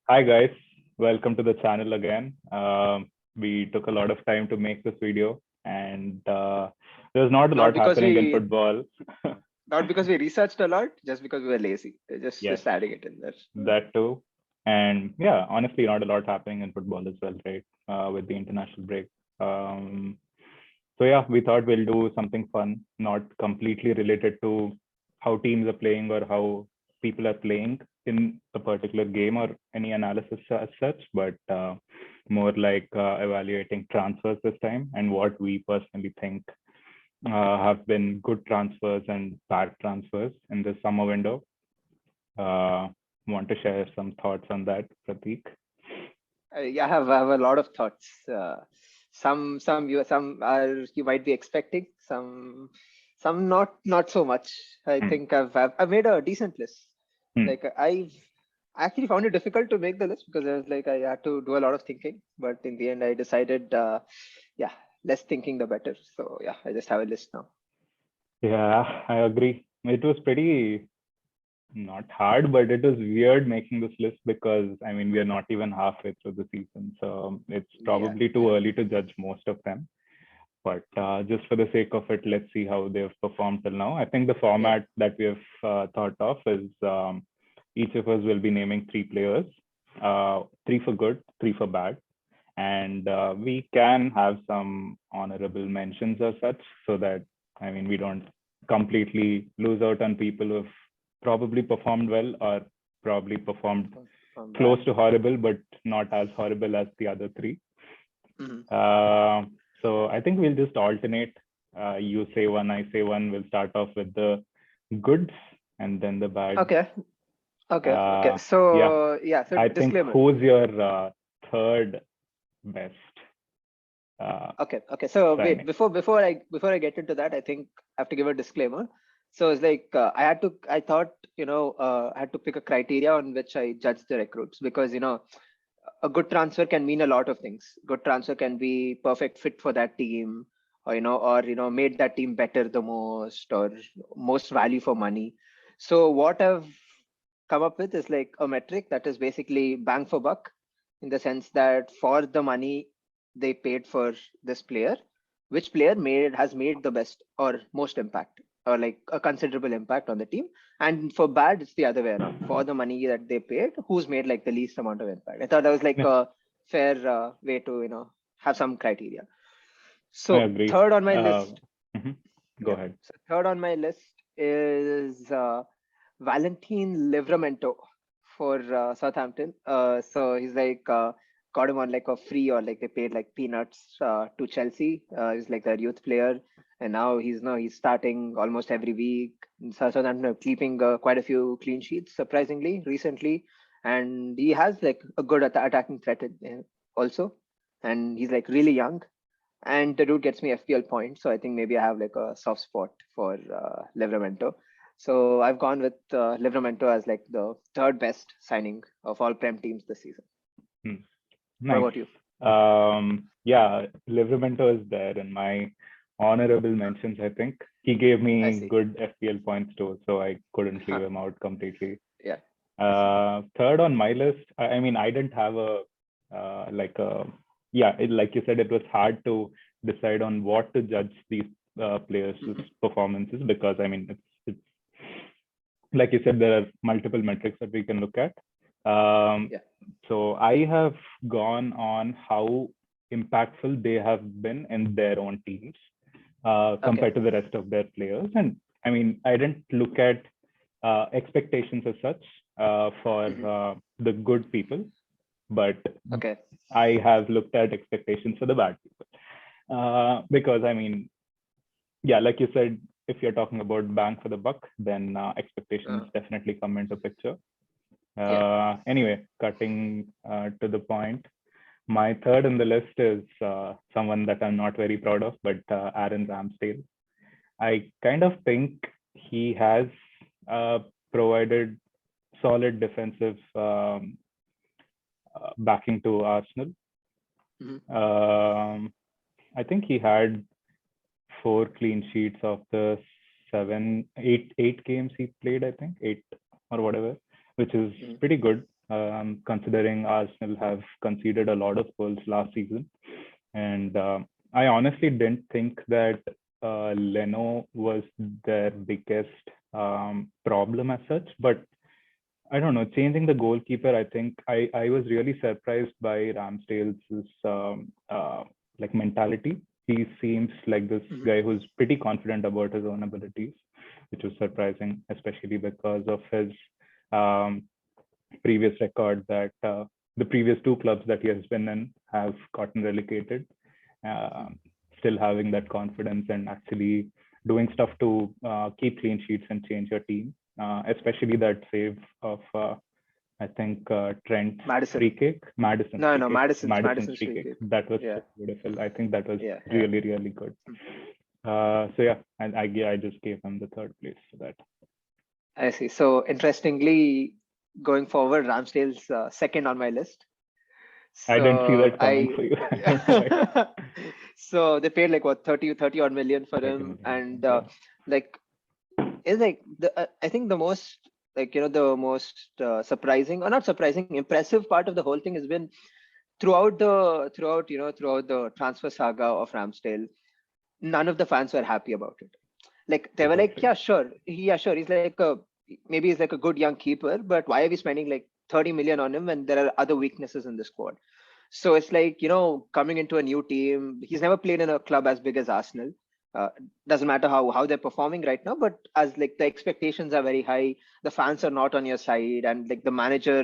Hi guys, welcome to the channel again. We took a lot of time to make this video, and there's not a Not lot because happening in we football. not because we researched a lot, just because we were lazy. Just Yes, just adding it in there. that too. And yeah, honestly, not a lot happening in football as well, right? With the international break. Um, so yeah, we thought we'll do something fun, not completely related to how teams are playing or how people are playing in a particular game or any analysis as such, but more like evaluating transfers this time and what we personally think have been good transfers and bad transfers in the summer window. Uh, want to share some thoughts on that, Prateek? I have a lot of thoughts. Some you might be expecting. Some not so much. I Hmm. think I've made a decent list. Hmm. Like I've actually found it difficult to make the list because I had to do a lot of thinking. But in the end, I decided, yeah, less thinking the better. So yeah, I just have a list now. Yeah, I agree. It was pretty not hard, but it was weird making this list because I mean we are not even halfway through the season, so it's Yeah, probably too early to judge most of them. But just for the sake of it, let's see how they've performed till now. I think the yeah. format that we have thought of is each of us will be naming three players, three for good, three for bad, and we can have some honorable mentions as such, so that I mean we don't completely lose out on people who've probably performed well or probably performed From close bad. to horrible, but not as horrible as the other three. Hmm. Uh, so I think we'll just alternate. You say one, I say one. We'll start off with the goods and then the bad. Okay. Okay. Yeah, So yeah, so I think disclaimer. who's your third best Okay. So wait, signing? before I get into that, I think I have to give a disclaimer. So it's like I thought, I had to pick a criteria on which I judge the recruits because a good transfer can mean a lot of things. Good transfer can be perfect fit for that team, or made that team better the most, or most value for money. So what I've come up with is like a metric that is basically bang for buck, in the sense that for the money they paid for this player, which player has made the best or most impact, or like a considerable impact on the team. And for bad, it's the other way around. For the money that they paid, who's made like the least amount of impact. I thought that was like Yeah, a fair way to have some criteria. I So agree. third on my list, Mhm. Go yeah. ahead. So third on my list is Valentin Livramento for Southampton. So he's like got him on like a free, or like they paid like peanuts to Chelsea. He's like their youth player, and now he's starting almost every week. Southampton are keeping quite a few clean sheets surprisingly recently, and he has like a good attacking threat also, and he's like really young, and the dude gets me FPL points. So I think maybe I have like a soft spot for Livramento. So I've gone with Livramento as like the third best signing of all Prem teams this season. Hmm. What Nice. about you? Yeah, Livramento is there in my honorable mentions. I think he gave I me see. good FPL points too, so I couldn't leave him out completely. Yeah, I see. Third on my list, I mean, I didn't have a like a yeah, like you said, it was hard to decide on what to judge these players' Mhm. performances because I mean, it's like you said, there are multiple metrics that we can look at. Um, Yeah. so I have gone on how impactful they have been in their own teams Okay. compared to the rest of their players. And I mean, I didn't look at expectations as such for Hmm. the good people, but Okay. I have looked at expectations for the bad people. Because I mean, yeah, like you said, if you're talking about bang for the buck, then expectations Uh, definitely come into picture. yeah. Anyway, cutting to the point, my third on the list is someone that I'm not very proud of, but Aaron Ramsdale. I kind of think he has uh, provided solid defensive backing to Arsenal. Hmm. Um, I think he had four clean sheets of the eight games he played. I think eight or whatever, which is Hmm. pretty good. considering Arsenal have conceded a lot of goals last season. And I honestly didn't think that Leno was their biggest problem as such, but I don't know, changing the goalkeeper, I think I was really surprised by Ramsdale's like mentality. He seems like this Mhm. guy who's pretty confident about his own abilities, which was surprising, especially because of his um, previous record that the previous two clubs that he has been in have gotten relegated. Still having that confidence and actually doing stuff to keep clean sheets and change your team, especially that save of I think Trent's Madison. free kick, Madison's No, free no, kick, Madison's Free free kick. kick. That was Yeah, so beautiful. I think that was yeah, yeah. really, really good. Mm. So yeah, and I just gave him the third place for that. I see. So interestingly, going forward, Ramsdale's second on my list. I didn't see So that coming for you. so they paid like what 30 odd million for 30 him, million, I and think, yeah. like it's like I think the most the most surprising or not surprising, impressive part of the whole thing has been throughout the transfer saga of Ramsdale, none of the fans were happy about it. Like they were like, Exactly. yeah, sure, maybe he's like a good young keeper, but why are we spending like 30 million on him when there are other weaknesses in the squad? So it's like, coming into a new team, he's never played in a club as big as Arsenal. Doesn't matter how they're performing right now, but as like the expectations are very high, the fans are not on your side, and like the manager,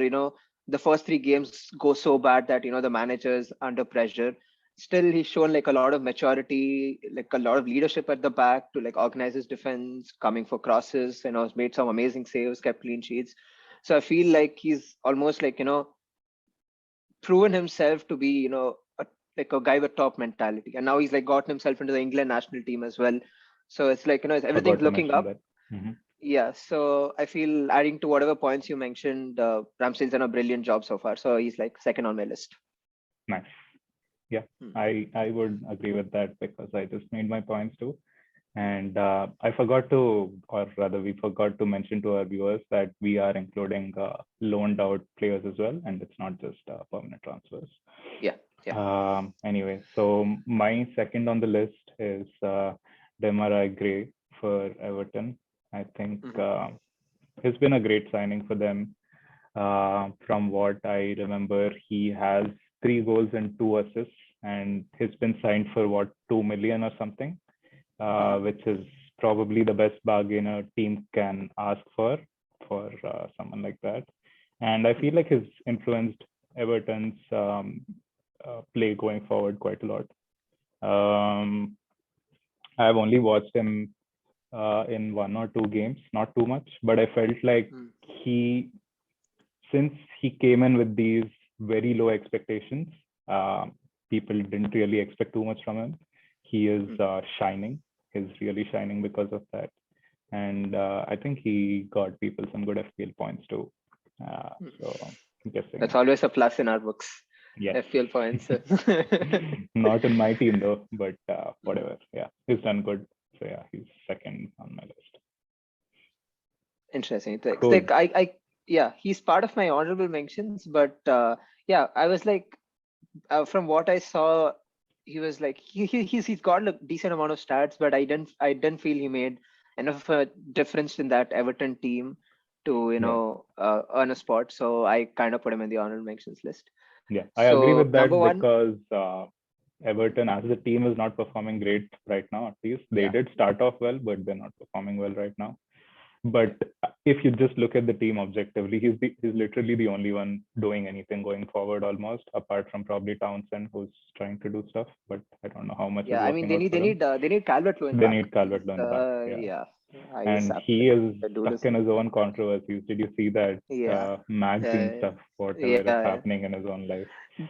the first three games go so bad that the manager's under pressure. Still, he's shown like a lot of maturity, like a lot of leadership at the back to like organize his defense, coming for crosses, has made some amazing saves, kept clean sheets. So I feel like he's almost like proven himself to be like a guy with top mentality, and now he's like gotten himself into the England national team as well. So it's like everything's Forgot to looking mention up. that. Mhm. Yeah, so I feel adding to whatever points you mentioned, Ramsdale's done a brilliant job so far, so he's like second on my list. Nice. Yeah, Hmm. I would agree with that because I just made my points too. And I forgot to, or rather, we forgot to mention to our viewers that we are including loaned out players as well, and it's not just permanent transfers. Yeah, yeah. Anyway, so my second on the list is Demarai Gray for Everton. I think Mhm. he's been a great signing for them. From what I remember, he has 3 goals and 2 assists, and he's been signed for what 2 million or something, Mhm. which is probably the best bargain a team can ask for someone like that. And I feel Mhm. like he's influenced Everton's play going forward quite a lot. Um, I've only watched him in 1 or 2 games, not too much, but I felt like Mhm. he, since he came in with these very low expectations, uh, people didn't really expect too much from him. He is Mhm. shining. He's really shining because of that. And I think he got people some good FPL points too. Mhm. So I'm guessing, That's always a plus in our books. yes. FPL points. Not in my team though, but whatever. Yeah, he's done good. So yeah, he's second on my list. Interesting. It's Cool. like yeah, he's part of my honorable mentions, but yeah, I was like, from what I saw, he was like he's got a decent amount of stats, but I didn't feel he made enough of a difference in that Everton team to Yeah. earn a spot. So I kind of put him in the honorable mentions list. Yeah, I agree So with number that one, because Everton as a team is not performing great right now. At least they yeah, did start off well, but they're not performing well right now. yeah. But if you just look at the team objectively, he's literally the only one doing anything going forward almost, apart from probably Townsend, who's trying to do stuff. But I don't know how much is Yeah, I mean working they out need for him. they need Calvert-Lewin They back. need He's Calvert-Lewin back. Yeah, yeah, he's and up he there. is The dude stuck is in his own controversies. Did you see that yeah, magazine yeah, stuff? Whatever yeah, is yeah. happening in his own life.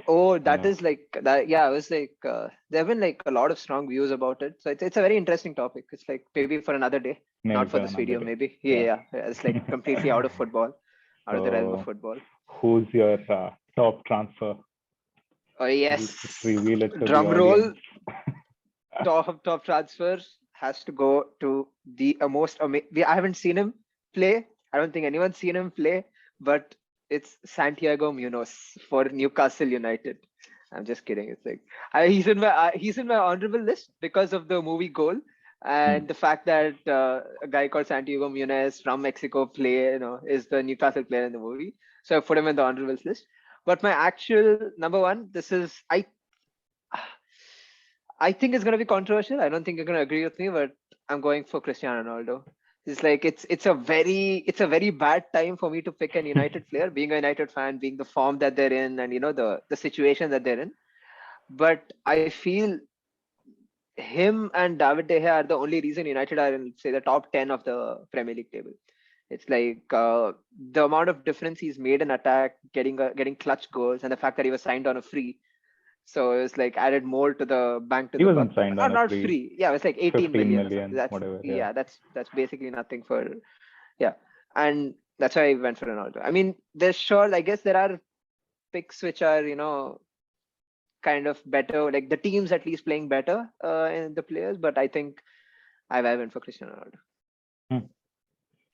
Oh, that Uh, is like that. Yeah, I was like, there have been like a lot of strong views about it. So it's a very interesting topic. It's like maybe for another day, Maybe not for for this another video. day. Maybe. Yeah, Yeah. yeah. It's like completely out of football, out of the realm of So, football. who's your top transfer? Oh Just yes, reveal it to the drum roll. audience. Top transfer has to go to the most amazing. I haven't seen him play. I don't think anyone's seen him play, but it's Santiago Munoz for Newcastle United. I'm just kidding. It's like he's in my honorable list because of the movie Goal and the fact that a guy called Santiago Munoz from Mexico is the Newcastle player in the movie. So I put him in the honorable list. But my actual number one, I think it's gonna be controversial. I don't think you're gonna agree with me, but I'm going for Cristiano Ronaldo. It's like it's a very bad time for me to pick an United player, being a United fan, being the form that they're in, and the situation that they're in. But I feel him and David De Gea are the only reason United are in, say, the top 10 of the Premier League table. It's like the amount of difference he's made in attack, getting clutch goals, and the fact that he was signed on a free. So it's like added more to the bank to He the buck. wasn't signed on Not a not free, free. Yeah, it's like 18 15 million or something. million, whatever. Yeah. That's basically nothing for yeah. And that's why I went for Ronaldo. I mean, there's sure I guess there are picks which are, kind of better, like the teams at least playing better in the players, but I think I went for Cristiano Ronaldo. Hmm.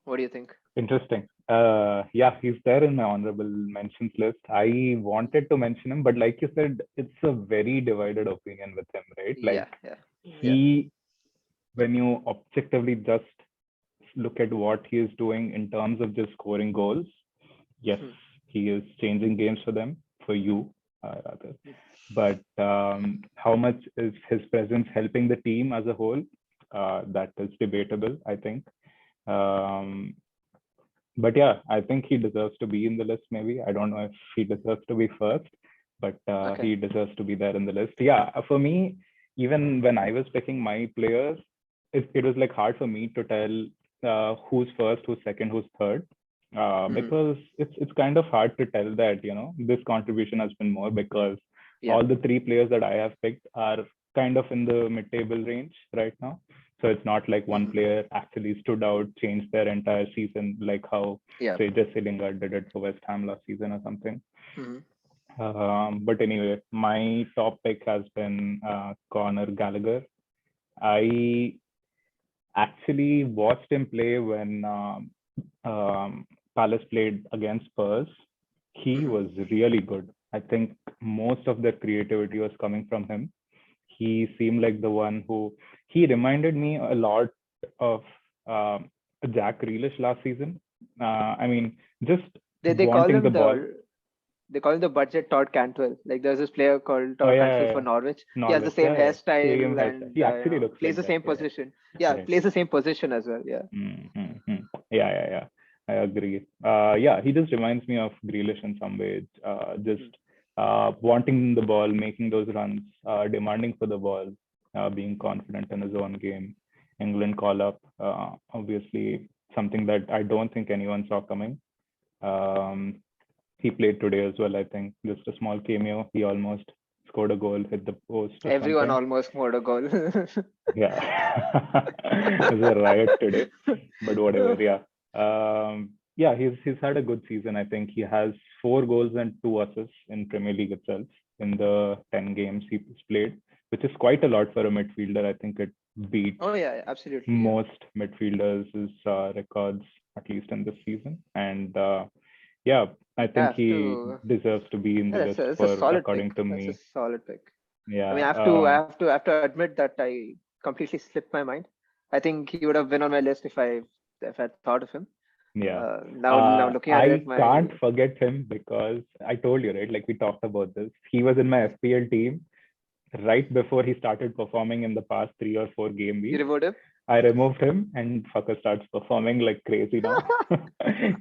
What do you think? Interesting. Yeah, he's there in my honorable mentions list. I wanted to mention him, but like you said, it's a very divided opinion with him, right? Like Yeah. when you objectively just look at what he is doing in terms of just scoring goals, yes, he is changing games for them, for you, rather. But how much is his presence helping the team as a whole? That is debatable, I think. But yeah, I think he deserves to be in the list. Maybe I don't know if he deserves to be first, but he deserves to be there in the list. Yeah, for me, even when I was picking my players, it was like hard for me to tell who's first, who's second, who's third, because it's kind of hard to tell that this contribution has been more because all the three players that I have picked are kind of in the mid-table range right now. So it's not like one player actually stood out, changed their entire season, like how say Jesse Lingard did it for West Ham last season or something. But anyway, my top pick has been Conor Gallagher. I actually watched him play when Palace played against Spurs. He was really good. I think most of the creativity was coming from him. He seemed like the one he reminded me a lot of Jack Grealish last season. I mean, just they call him they call him the budget Todd Cantwell. Like there's this player called Todd Cantwell for Norwich. He has the same hairstyle and he actually looks plays like the same position. Yeah, plays the same position as well. Yeah. Yeah. I agree. Yeah, he just reminds me of Grealish in some ways. Just wanting the ball, making those runs, demanding for the ball, being confident in his own game. England call up, obviously something that I don't think anyone saw coming. He played today as well, I think. Just a small cameo. He almost scored a goal, hit the post. Everyone almost scored a goal. Yeah. It was a riot today, but whatever. Yeah, he's had a good season. I think he has 4 goals and 2 assists in Premier League itself in the 10 games he's played, which is quite a lot for a midfielder. I think it beats absolutely most midfielders' records, at least in this season. And yeah, I think he deserves to be in the list according to me. That's a solid pick. Yeah. I mean, I have to admit that I completely slipped my mind. I think he would have been on my list if I thought of him. Yeah. Now looking at it, I can't forget him because I told you, right? Like we talked about this. He was in my FPL team right before he started performing in the past 3 or 4 game weeks. You removed him? I removed him and fucker starts performing like crazy now.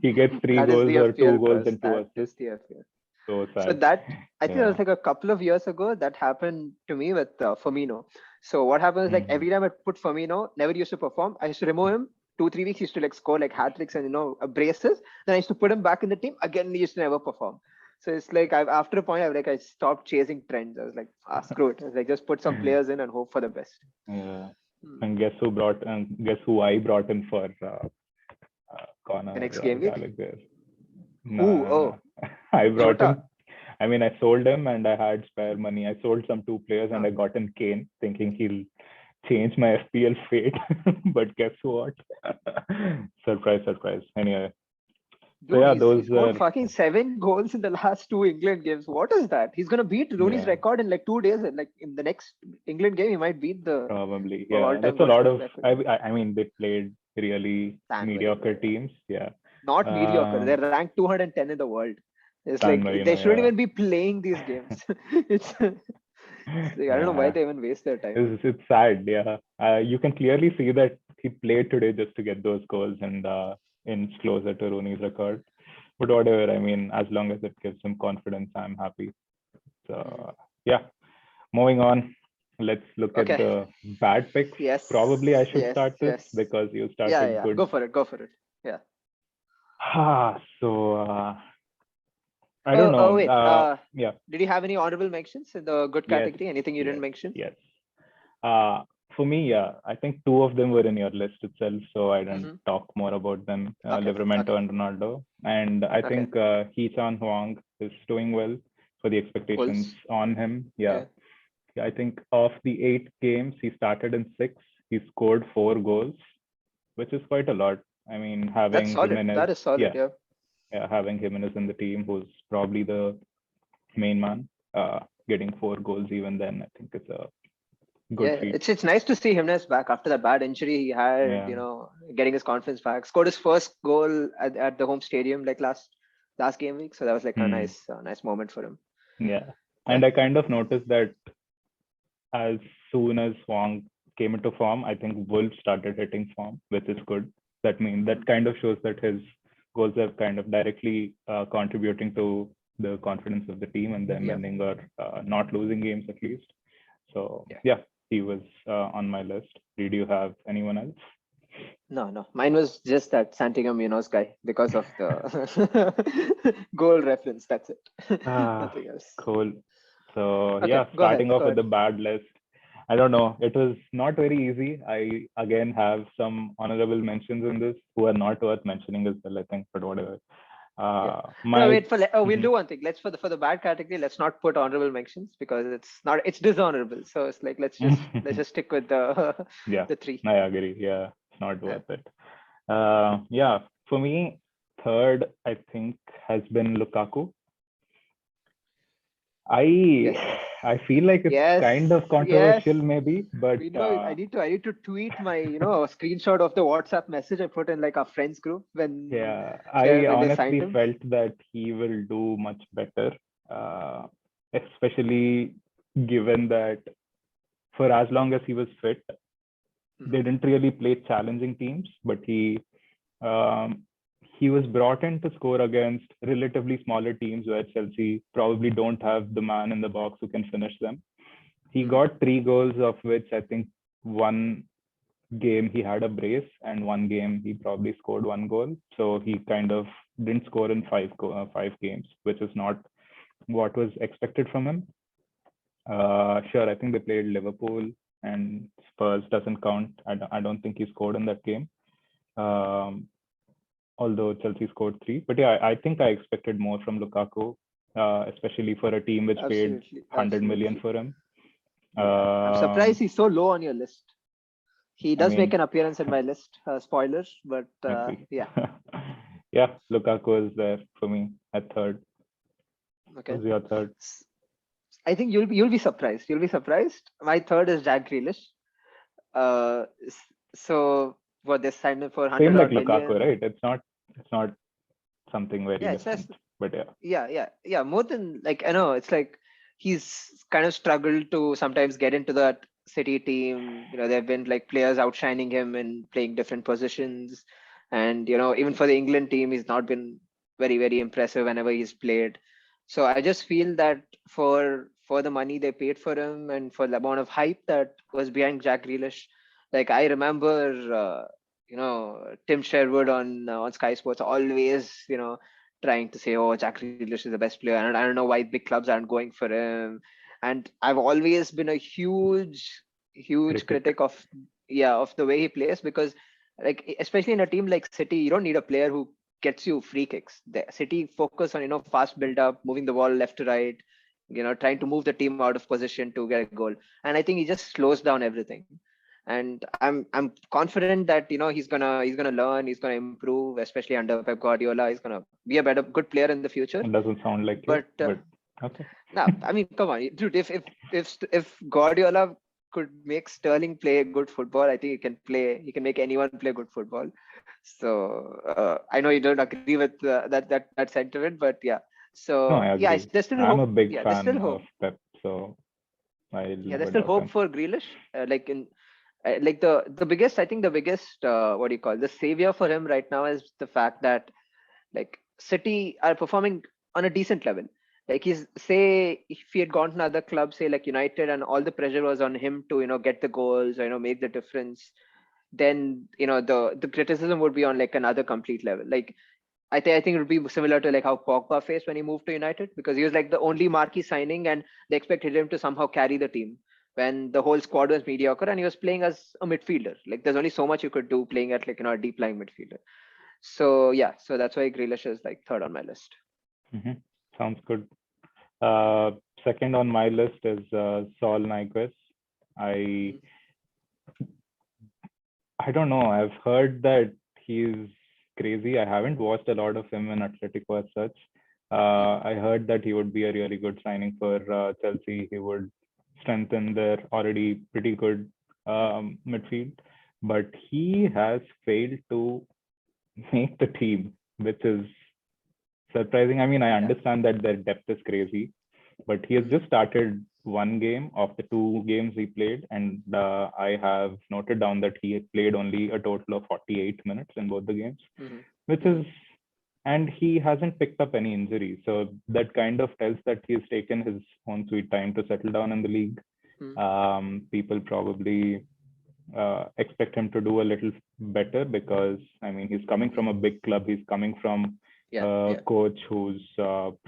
He gets 3 goals or 2 goals and 2 assists. So sad. So that I think that was like a couple of years ago that happened to me with Firmino. So what happens like every time I put Firmino, never used to perform. I used to remove him. 2-3 weeks he used to like score like hat tricks and braces. Then I used to put him back in the team again. He used to never perform. So it's like after a point I stopped chasing trends. I was like, screw it. I was like, just put some players in and hope for the best. Yeah. And guess who I brought in for Conor the next game week? I brought him. I mean, I sold him and I had spare money. I sold some 2 players and I got in Kane, thinking he'll change my FPL fate. But guess what? Surprise. Anyway, Dude, yeah, he those scored were fucking 7 goals in the last 2 England games. What is that? He's gonna beat Rooney's yeah. record in like 2 days. And like in the next England game, he might beat the Probably, yeah. all-time That's a goal lot scoring of. record. I mean, they played really San mediocre Marino, teams. Yeah. not mediocre. Um, They're ranked 210 in the world. It's San like they Marino, shouldn't yeah. even be playing these games. It's like, I don't know why Yeah, they even waste their time. it's sad. Yeah, you can clearly see that he played today just to get those goals and inch closer to Rooney's record. But whatever. I mean, as long as it gives him confidence, I'm happy. Mhm. So yeah, moving on. Let's look at Okay. the bad picks. Yes. Probably I should Yes. start this Yes. because you Yeah. started Yeah. Go good. for it. Go for it. Yeah. So I don't Oh. Oh. know. Wait. Yeah. Did you have any honorable mentions in the good Yes. category? Anything you didn't Yes. mention? Yes. Uh, for me, yeah, I think two of them were in your list itself, so I didn't Mm-hmm. talk more about them, Okay. Livramento Okay. and Ronaldo. And I Okay. think Hee-chan Huang is doing well for the expectations Wolves. on him. Yeah, Yeah. I think of the 8 games, he started in 6. He scored 4 goals, which is quite a lot. I mean, That's having solid. Jimenez, That is solid. yeah, Yeah. yeah, having Jimenez in the team, who's probably the main man, getting 4 goals even then, I think it's a good Yeah. feat. It's nice to see Jimenez back after that bad injury he had. Yeah. Getting his confidence back. Scored his first goal at the home stadium like last game week. So that was like a Hmm. nice moment for him. Yeah. Yeah. And I kind of noticed that as soon as Wong came into form, I think Wolves started hitting form, which is good. That means that kind of shows that his goals are kind of directly contributing to the confidence of the team and them Yeah. winning or not losing games at least. So Yeah. yeah, he was on my list. Did you have anyone else? No. Mine was just that Santiago Munoz guy because of the goal reference. That's it. Ah, Nothing else. cool. So Okay. yeah, Go ahead. starting off Go with ahead. the bad list. I don't know. It was not very easy. I again have some honorable mentions in this who are not worth mentioning as well, I think, but whatever. Yeah. No, My wait for we'll Mhm. do one thing. Let's for the bad category, let's not put honorable mentions because it's dishonorable. So it's like let's just stick with the Yeah, the three. I agree. Yeah, it's not Yeah. worth it. Yeah, for me, third I think has been Lukaku. I Yes. I feel like it's Yes. kind of Yes. controversial maybe, but We know I need to tweet my a screenshot of the WhatsApp message I put in like our friends group yeah, I when they signed honestly him. felt that he will do much better, especially given that for as long as he was fit, they Mhm. didn't really play challenging teams, but um, he was brought in to score against relatively smaller teams where Chelsea probably don't have the man in the box who can finish them. He Mhm. got 3 goals, of which I think one game he had a brace and one game he probably scored 1 goal. So he kind of didn't score in 5 games, which is not what was expected from him. Sure, I think they played Liverpool and Spurs doesn't count. I don't think he scored in that game. Um, although Chelsea scored 3. But yeah, I think I expected more from Lukaku, especially for a team which paid Absolutely. 100 million Absolutely. for him. Yeah. I'm surprised Um, he's so low on your list. He I does make mean, an appearance in my list. Spoilers, but maybe. yeah. Yeah, Lukaku is there for me at third. Okay. Who's your third? S- I think you'll be surprised. You'll be surprised. My third is Jack Grealish. So what they signed him for 100 Same like odd Lukaku, million. right? It's not something very Yeah, it's different. just But yeah. yeah. More than like I know, it's like he's kind of struggled to sometimes get into that City team. There have been like players outshining him and playing different positions, and even for the England team, he's not been very impressive whenever he's played. So I just feel that for the money they paid for him and for the amount of hype that was behind Jack Grealish, like I remember. Tim Sherwood on Sky Sports always trying to say, "Oh, Jack Grealish is the best player," and I don't know why big clubs aren't going for him. And I've always been a huge Critic. critic of the way he plays because, like, especially in a team like City, you don't need a player who gets you free kicks. The City focus on fast build up, moving the ball left to right, trying to move the team out of position to get a goal. And I think he just slows down everything. and I'm confident that he's gonna learn, he's gonna improve, especially under Pep Guardiola. He's gonna be a good player in the future. It doesn't sound like you, But but okay. no, I mean, come on, dude. If Guardiola could make Sterling play good football, I think he can play. He can make anyone play good football. So I know you don't agree with that sentiment, but yeah. No, So I yeah, agree. there's still I'm a hope. big Yeah, there's still fan of hope. Pep, so I'll Yeah, there's live it still out hope him. for Grealish. Like in like the biggest, I think the biggest what do you call the savior for him right now is the fact that like City are performing on a decent level. Like he's say if he had gone to another club, say like United, and all the pressure was on him to get the goals, or, make the difference, then the criticism would be on like another complete level. Like I think it would be similar to like how Pogba faced when he moved to United, because he was like the only marquee signing and they expected him to somehow carry the team when the whole squad was mediocre and he was playing as a midfielder. Like there's only so much you could do playing at like a deep lying midfielder. So yeah, so that's why Grealish is like third on my list. Hmm. Sounds good. Uh, Second on my list is Saul Nyquist. I I don't know. I've heard that he's crazy. I haven't watched a lot of him in Atletico as such. I heard that he would be a really good signing for Chelsea. He would strengthen their already pretty good midfield, but he has failed to make the team, which is surprising. I mean, I Yeah. understand that their depth is crazy, but he has just started one game of the two games he played, and I have noted down that he played only a total of 48 minutes in both the games, Mhm. which is, and he hasn't picked up any injuries. So that kind of tells that he's taken his own sweet time to settle down in the league. Mhm. People probably expect him to do a little better because, I mean, he's coming from a big club. He's coming from Yeah. a Yeah. coach who's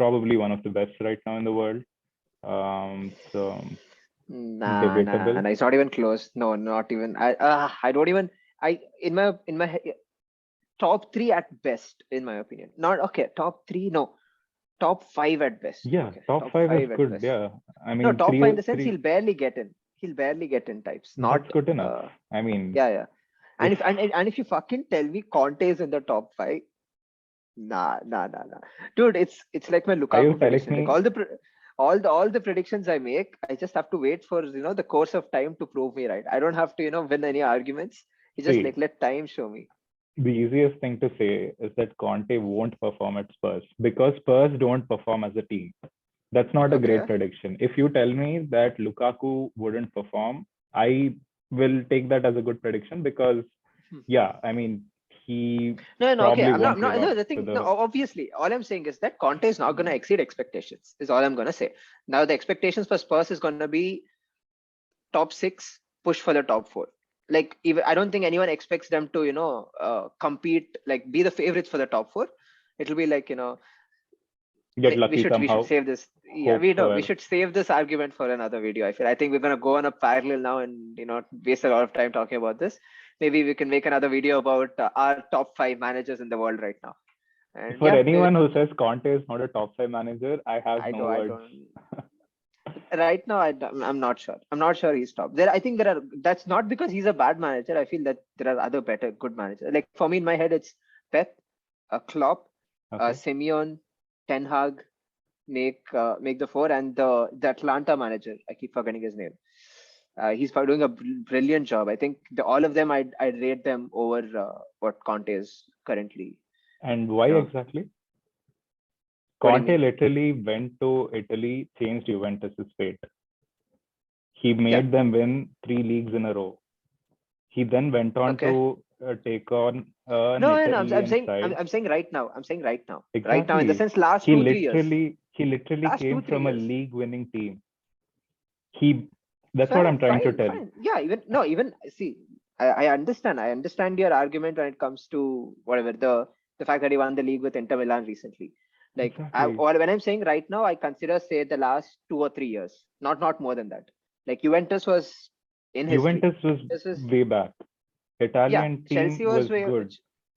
probably one of the best right now in the world. So Nah. debatable. It's not even close. No, not even. I don't even. I in my top three at best, in my opinion. Not okay. Top three, no. Top five at best. Yeah, Okay, top top five is five at good. best. Yeah, I No, mean, top five in the sense three. he'll barely get in. He'll barely get in types. That's Not. good enough. Uh, I mean, yeah. And if if you fucking tell me Conte is in the top five, nah. Dude, it's like my are you Lukaku telling prediction. Like me? all the predictions I make, I just have to wait for the course of time to prove me right. I don't have to win any arguments. You just like See, let time show me. the easiest thing to say is that Conte won't perform at Spurs because Spurs don't perform as a team. That's not a great Okay. prediction. If you tell me that Lukaku wouldn't perform, I will take that as a good prediction because, Hmm. yeah, I mean, he No. Okay, probably I'm not. won't No, live no. up The to thing. No, the. obviously, all I'm saying is that Conte is not going to exceed expectations. Is all I'm going to say. Now, the expectations for Spurs is going to be top six, push for the top four. Like even I don't think anyone expects them to compete, like be the favorites for the top four. It'll be like Get we lucky should somehow. save this. Yeah, Hope we know we for. should save this argument for another video. I think we're gonna go on a parallel now and waste a lot of time talking about this. Maybe we can make another video about our top five managers in the world right now. And For yeah, anyone who says Conte is not a top five manager, I have no I words. don't. Right now, I'm not sure. I'm not sure he's top. I think there are. That's not because he's a bad manager. I feel that there are other better good managers. Like for me in my head, it's Pep, Klopp, Okay. Simeone, Ten Hag, make the four, and the Atlanta manager. I keep forgetting his name. He's doing a brilliant job. I think all of them, I'd rate them over what Conte is currently. And why You know, exactly? what do you Conte mean? literally went to Italy, changed Juventus's fate. He Yeah. made them win 3 leagues in a row. He then went on Okay. to take on an No. I'm Italian saying side. I'm saying right now. I'm saying right now. Right now, in the Exactly. sense, last He 2 3 years. literally Last came two three from a years. league-winning team. He That's what Fair, I'm trying to tell. fine. Yeah, even no, even see, I understand. I understand your argument when it comes to whatever the fact that he won the league with Inter Milan recently. Like Exactly. or when I'm saying right now, I consider say the last 2 or 3 years, not more than that. Like Juventus was in history. Juventus was This is way back. yeah. Italian team Chelsea was was way. good.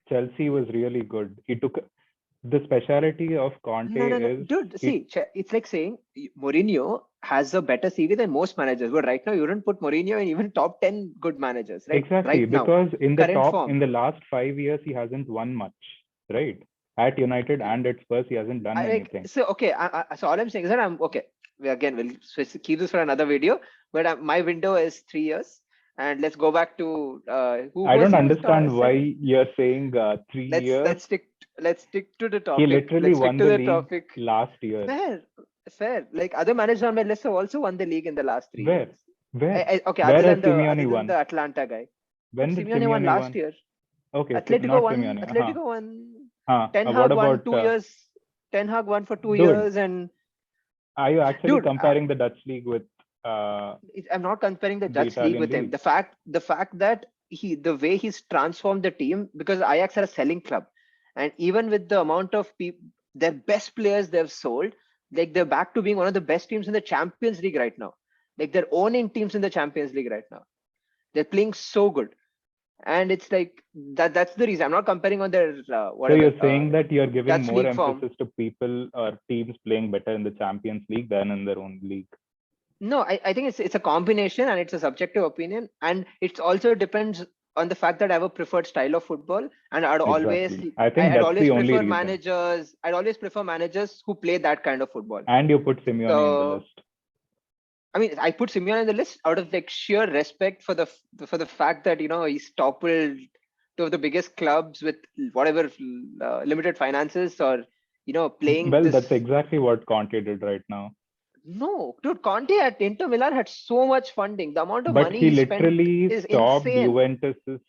Chelsea was really good. He took the speciality of Conte No, is dude. he See, it's like saying Mourinho. has a better CV than most managers. But right now, you don't put Mourinho in even top 10 good managers, right? Exactly, Right now, because in the current form. in the last 5 years, he hasn't won much, right? At United and at Spurs, he hasn't done anything. So okay, so all I'm saying is that we'll keep this for another video. But my window is 3 years, and let's go back to I don't understand why you're saying 3 years. Let's stick to the topic. He literally let's won stick to the the league topic. last year. Fair. Like other managers on my list have also won the league in the last 3 years. Where? Okay, Where other has than Simeone won? the Atlanta guy. When did Simeone won last year. Okay, Atletico not won. Simeone. Atletico won. Ten What Hag won about 2 years. Ten Hag won for 2 dude, years, and are you actually comparing the Dutch league with? I'm not comparing the Dutch league Italian with him. The fact that the way he's transformed the team, because Ajax are a selling club, and even with the amount of their best players they've sold, like they're back to being one of the best teams in the Champions League right now. Like they're owning teams in the Champions League right now. They're playing so good, and it's like that's the reason. I'm not comparing on their whatever. So you're saying that you're giving Dutch more league emphasis form to people or teams playing better in the Champions League than in their own league? No, I think it's a combination, and it's a subjective opinion, and it also depends on the fact that I have a preferred style of football, and I'd always prefer managers. I'd always prefer managers who play that kind of football. And you put Simeone in the list. I mean, I put Simeone in the list out of like sheer respect for the fact that he's toppled two of the biggest clubs with whatever limited finances, or playing. Well, that's exactly what Conte did right now. No, dude, Conte at Inter Milan had so much funding. The amount of money he literally spent is stopped insane. Juventus's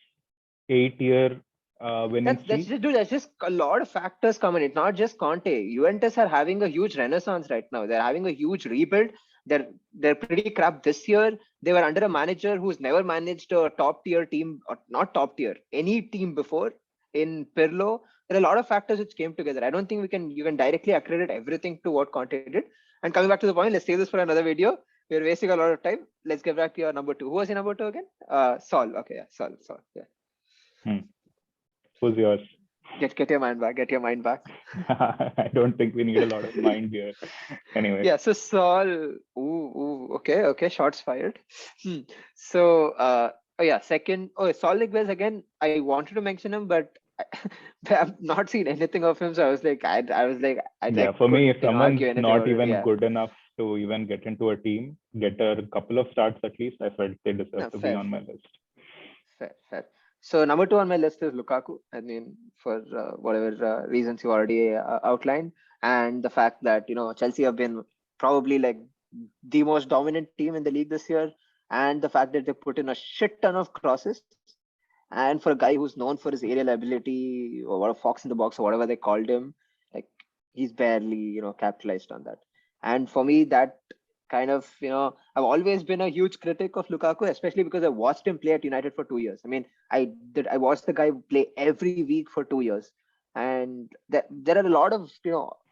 8-year winning streak. That's just a lot of factors coming. It's not just Conte. Juventus are having a huge renaissance right now. They're having a huge rebuild. They're pretty crap this year. They were under a manager who's never managed a top tier team, or not top tier, any team before, in Pirlo. There are a lot of factors which came together. I don't think you can directly accredit everything to what Conte did. And coming back to the point, let's save this for another video. We're wasting a lot of time. Let's get back to your number 2. Who was your number 2 again? Saul. Okay, yeah, Saul. Yeah. Who's yours? Get your mind back. Get your mind back. I don't think we need a lot of mind here. Anyway. Yeah. So Saul. Okay. Shots fired. So second. Saul Niguez again. I wanted to mention him, but I've not seen anything of him. So I was like, for me, if someone's not even good enough to even get into a team, get a couple of starts at least, I felt they deserve to be on my list. Fair. So number 2 on my list is Lukaku. I mean, for whatever reasons you already outlined, and the fact that Chelsea have been probably like the most dominant team in the league this year, and the fact that they put in a shit ton of crosses, and for a guy who's known for his aerial ability, or what a fox in the box or whatever they called him, like he's barely capitalized on that. And for me, that kind of I've always been a huge critic of Lukaku, especially because I watched him play at United for 2 years. I mean, I watched the guy play every week for 2 years, and there are a lot of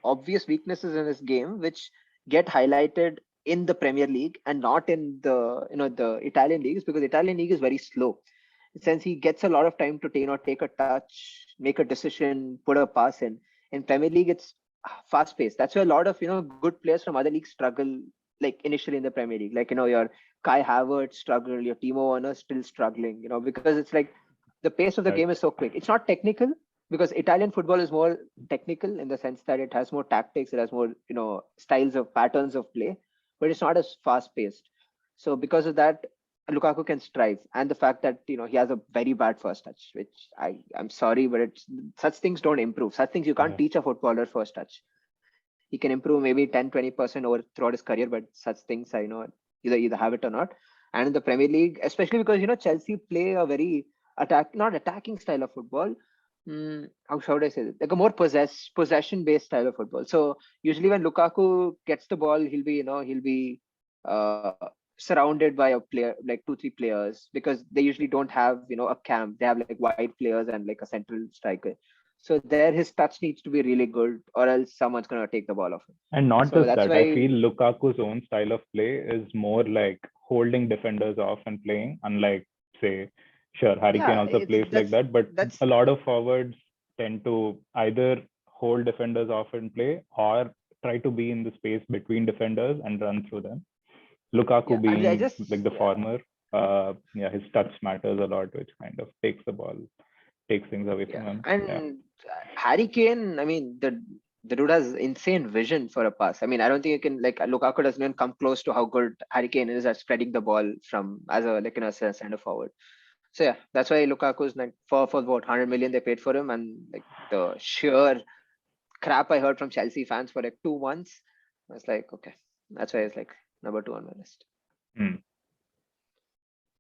obvious weaknesses in his game which get highlighted in the Premier League and not in the the Italian leagues, because the Italian league is very slow. Since he gets a lot of time to take a touch, make a decision, put a pass in. In Premier League, it's fast paced. That's why a lot of good players from other leagues struggle, like initially in the Premier League. Like your Kai Havertz struggle, your Timo Werner still struggling. because it's like the pace of the game is so quick. It's not technical, because Italian football is more technical in the sense that it has more tactics, it has more styles of patterns of play, but it's not as fast paced. So because of that, Lukaku can strive, and the fact that he has a very bad first touch, which I'm sorry, but it's such things don't improve. Such things you can't teach a footballer first touch. He can improve maybe 10-20% over throughout his career, but such things either have it or not. And in the Premier League, especially because Chelsea play a very not attacking style of football. How should I say it? Like a more possession based style of football. So usually when Lukaku gets the ball, he'll be surrounded by a player, like 2-3 players, because they usually don't have a camp. They have like wide players and like a central striker. So there his touch needs to be really good, or else someone's gonna take the ball off him. And not just that, I feel Lukaku's own style of play is more like holding defenders off and playing, unlike say Harry Kane also plays like that, but a lot of forwards tend to either hold defenders off and play, or try to be in the space between defenders and run through them. Lukaku I being just like the former, his touch matters a lot, which kind of takes things away from him. And Harry Kane, I mean, the dude has insane vision for a pass. I mean, I don't think you can like Lukaku doesn't even come close to how good Harry Kane is at spreading the ball from as a like center forward. So yeah, that's why Lukaku's like for what 100 million they paid for him, and like the sheer crap I heard from Chelsea fans for like 2 months, I was like, okay, that's why it's like number 2 on my list. Hmm.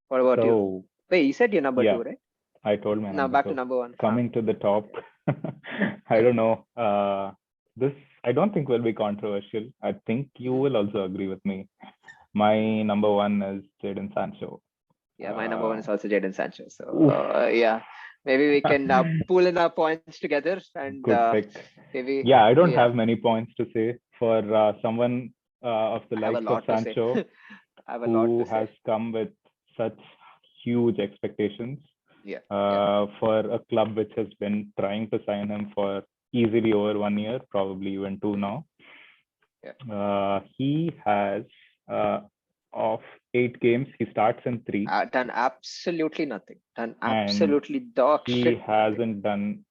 What about you? So Wait, you said you're number yeah, 2, right? I told my Now number back to two. number 1. Coming to the top, I don't know. This I don't think will be controversial. I think you will also agree with me. My number one is Jadon Sancho. Yeah, my number 1 Uh, is also Jadon Sancho. So oof, yeah, maybe we can pool in our points together and good pick. maybe Yeah, I don't yeah, have many points to say for someone of the I have a likes of lot to say. Sancho, I have a lot to who say. has come with such huge expectations Yeah. for a club which has been trying to sign him for easily over 1 year, probably even two now. He has of 8 games, he starts in 3, Done absolutely nothing. Done and absolutely dog he shit nothing. hasn't done.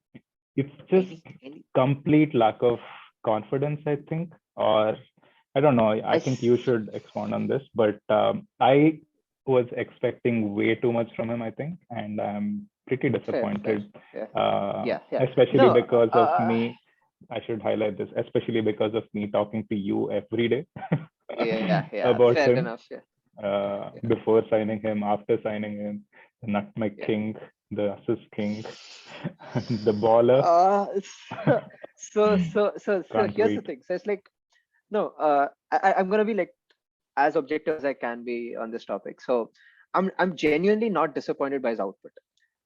It's just Any complete lack of confidence, I think, or I don't know. I I think you s- should expound on this, but I was expecting way too much from him, I think, and I'm pretty fair. disappointed, Yeah. uh, Yeah. especially No, because of me. I should highlight this, especially because of me talking to you every day yeah. about Fair him, enough. Yeah. before signing him, after signing him, the nutmeg Yeah. king, the assist king, the baller. So Can't here's the wait. thing. So it's like no, I'm gonna be like as objective as I can be on this topic. So I'm genuinely not disappointed by his output.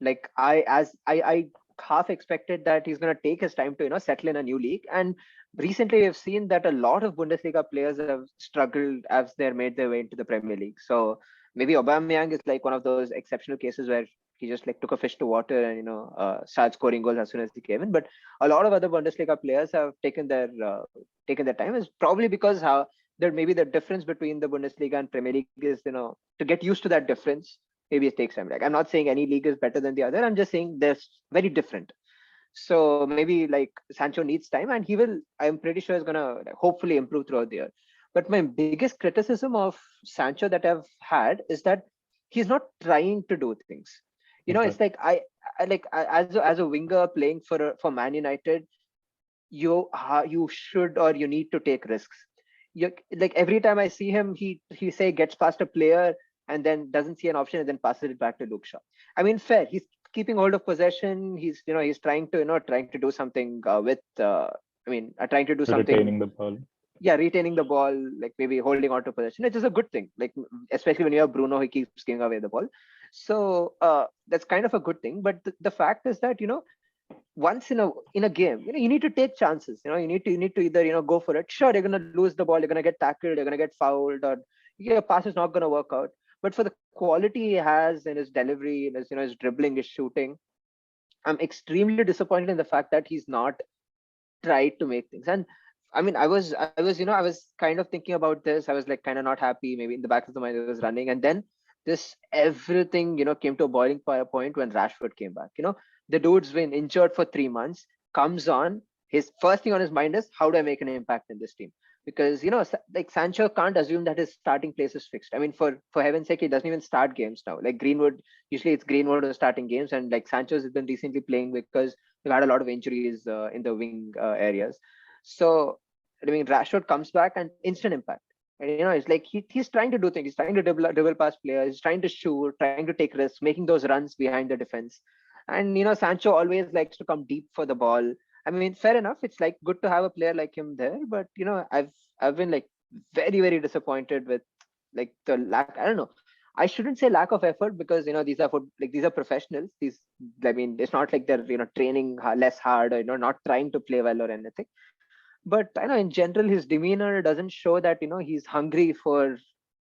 Like I half expected that he's gonna take his time to settle in a new league. And recently we've seen that a lot of Bundesliga players have struggled as they're made their way into the Premier League. So maybe Aubameyang is like one of those exceptional cases where he just like took a fish to water and started scoring goals as soon as he came in. But a lot of other Bundesliga players have taken their time. Is probably because how there maybe the difference between the Bundesliga and Premier League is to get used to that difference. Maybe it takes time. Like I'm not saying any league is better than the other. I'm just saying they're very different. So maybe like Sancho needs time, and he will. I'm pretty sure is gonna like, hopefully improve throughout the year. But my biggest criticism of Sancho that I've had is that he's not trying to do things. It's Exactly. like as a winger playing for Man United, you should or you need to take risks. You like every time I see him, he say gets past a player and then doesn't see an option and then passes it back to Luke Shaw. I mean, fair. He's keeping hold of possession. He's trying to trying to do something with. Trying to do something. Retaining the ball. Yeah, retaining the ball, like maybe holding on to possession, which is a good thing. Like especially when you have Bruno, he keeps giving away the ball. So that's kind of a good thing. But the fact is that once in a game, you need to take chances. You need to either go for it. Sure, you're gonna lose the ball, you're gonna get tackled, you're gonna get fouled, or your pass is not gonna work out. But for the quality he has in his delivery, in his dribbling, his shooting, I'm extremely disappointed in the fact that he's not tried to make things. And I mean, I was kind of thinking about this. I was like kind of not happy. Maybe in the back of the mind, I was running, and then this everything came to a boiling point when Rashford came back. The dude's been injured for 3 months, comes on. His first thing on his mind is how do I make an impact in this team? Because like Sancho can't assume that his starting place is fixed. I mean, for heaven's sake, he doesn't even start games now. Like Greenwood, usually it's Greenwood who's starting games, and like Sancho's has been recently playing because we've had a lot of injuries in the wing areas. So I mean, Rashford comes back and instant impact. And it's like he's trying to do things. He's trying to dribble past players. He's trying to shoot, trying to take risks, making those runs behind the defense. And Sancho always likes to come deep for the ball. I mean, fair enough. It's like good to have a player like him there, but I've been like very very disappointed with like the lack. I don't know. I shouldn't say lack of effort because these are professionals. I mean, it's not like they're training less hard or not trying to play well or anything. But I know in general his demeanor doesn't show that he's hungry for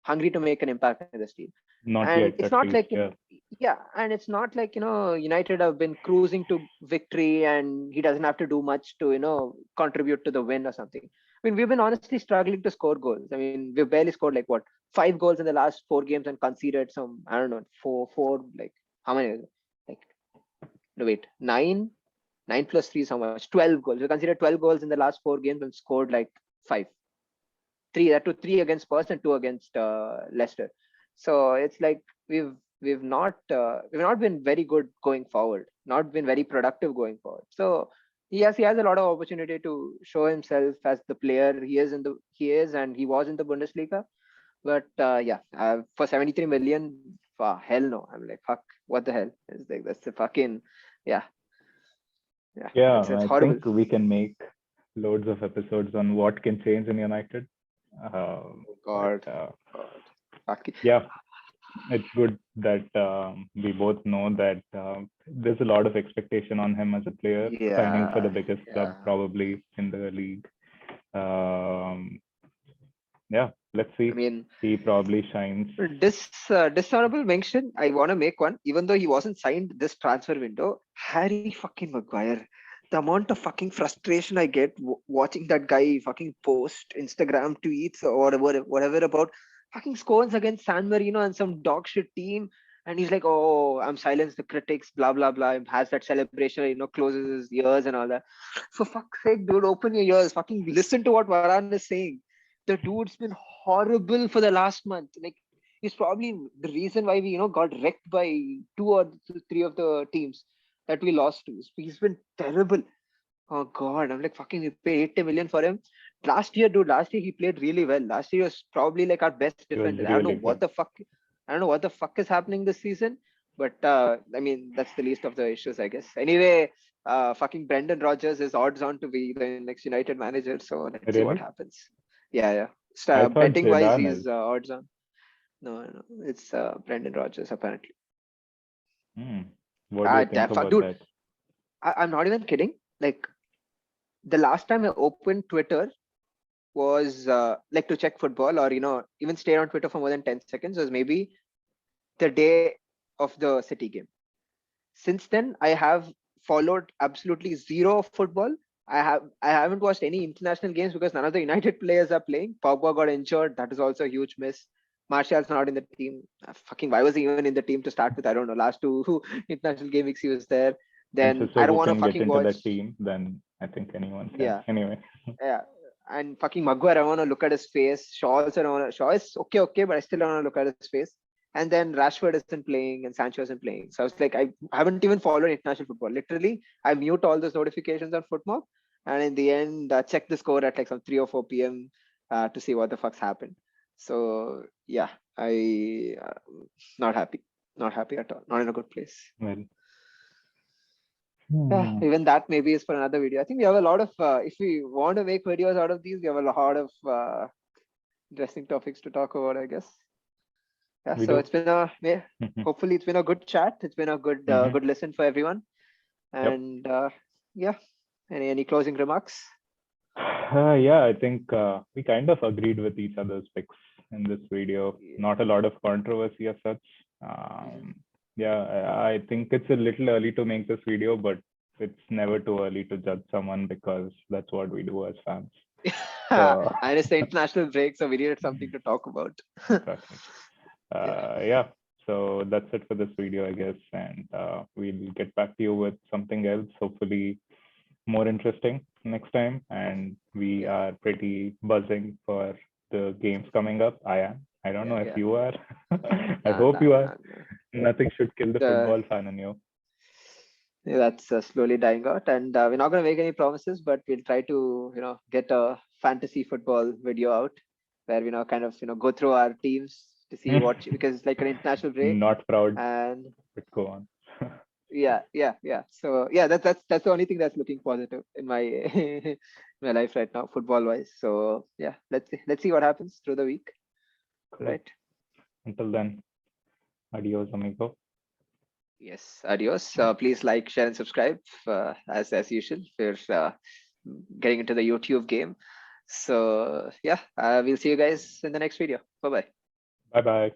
hungry to make an impact in this team. Not And yet, it's at not least. like Yeah. yeah, and it's not like United have been cruising to victory, and he doesn't have to do much to contribute to the win or something. I mean, we've been honestly struggling to score goals. I mean, we've barely scored like what 5 goals in the last 4 games and conceded some, I don't know, four like how many is it? Like no wait, nine plus three is how much? 12 goals. We considered 12 goals in the last 4 games and scored like five. Three against Spurs and two against Leicester. So it's like we've not been very good going forward, not been very productive going forward. So he has a lot of opportunity to show himself as the player he is and he was in the Bundesliga. But for 73 million, hell no. I'm like, fuck, what the hell? It's like that's the fucking yeah, yeah. Yeah, It's I horrible. think we can make loads of episodes on what can change in United. God, But God, fucking yeah, it's good that we both know that there's a lot of expectation on him as a player, signing for the yeah, biggest club yeah. probably in the league. Yeah, let's I see. mean, He probably shines. dishonorable mention. I want to make one, even though he wasn't signed this transfer window. Harry fucking Maguire. The amount of fucking frustration I get watching that guy fucking post Instagram tweets or whatever about fucking scores against San Marino and some dog shit team, and he's like, "Oh, I'm silenced the critics," blah blah blah. And has that celebration, closes his ears and all that. For fuck's sake, dude, open your ears. Fucking listen to what Varane is saying. The dude's been horrible for the last month. Like he's probably the reason why we got wrecked by two or three of the teams that we lost to. He's been terrible. Oh god, I'm like fucking we pay 80 million for him. Last year, dude, last year he played really well. Last year was probably like our best He was defender. really good. I don't know what the fuck is happening this season. But I mean that's the least of the issues, I guess. Anyway, fucking Brendan Rodgers is odds on to be the next United manager. So let's see what Really? happens. Yeah, yeah. I thought Betting wise, Zidane he's is. odds on. No, it's Brendan Rodgers apparently. Hmm. What do you think about Dude, that? I'm not even kidding. Like the last time I opened Twitter was like to check football or even stay on Twitter for more than 10 seconds was maybe the day of the City game. Since then, I have followed absolutely zero of football. I haven't watched any international games because none of the United players are playing. Pogba got injured. That is also a huge miss. Martial's not in the team. Fucking why was he even in the team to start with? I don't know. Last two international game weeks he was there. And Then so I don't who want to can get fucking into watch. that team? Then I think anyone can. Yeah, Anyway. yeah. And fucking Maguire, I want to look at his face. Shaw is okay, but I still don't want to look at his face. And then Rashford isn't playing and Sancho isn't playing. So I was like, I haven't even followed international football. Literally, I mute all those notifications on Footmob, and in the end, check the score at like some 3 or 4 p.m. To see what the fuck's happened. So yeah, I not happy, not happy at all, not in a good place. Well. Yeah, even that maybe is for another video. I think we have a lot of if we want to make videos out of these, we have a lot of interesting topics to talk about, I guess. Yeah, We so do. it's been hopefully it's been a good chat. It's been a good good listen for everyone. Yep. And yeah, any closing remarks? Yeah, I think we kind of agreed with each other's picks in this video. Yeah. Not a lot of controversy as such. Yeah, I think it's a little early to make this video, but it's never too early to judge someone because that's what we do as fans. So, And it's the international break, so we needed something to talk about. exactly. Yeah. Yeah, so that's it for this video, I guess. And we'll get back to you with something else, hopefully more interesting next time. And we are pretty buzzing for the games coming up. I am. I don't know if Yeah. you are. I Nah, hope nah, you nah, are. nah. Nothing should kill the The football fan in you. Yeah, that's slowly dying out, and we're not going to make any promises, but we'll try to get a fantasy football video out where we kind of go through our teams to see what, because it's like an international break. Not proud, And but go on. yeah, so yeah, that's the only thing that's looking positive in my my life right now, football wise. So yeah, let's see what happens through the week. Cool. Right. Until then, adios, amigo. Yes, adios. Please like, share, and subscribe as usual. We're getting into the YouTube game. So yeah, we'll see you guys in the next video. Bye bye. Bye bye.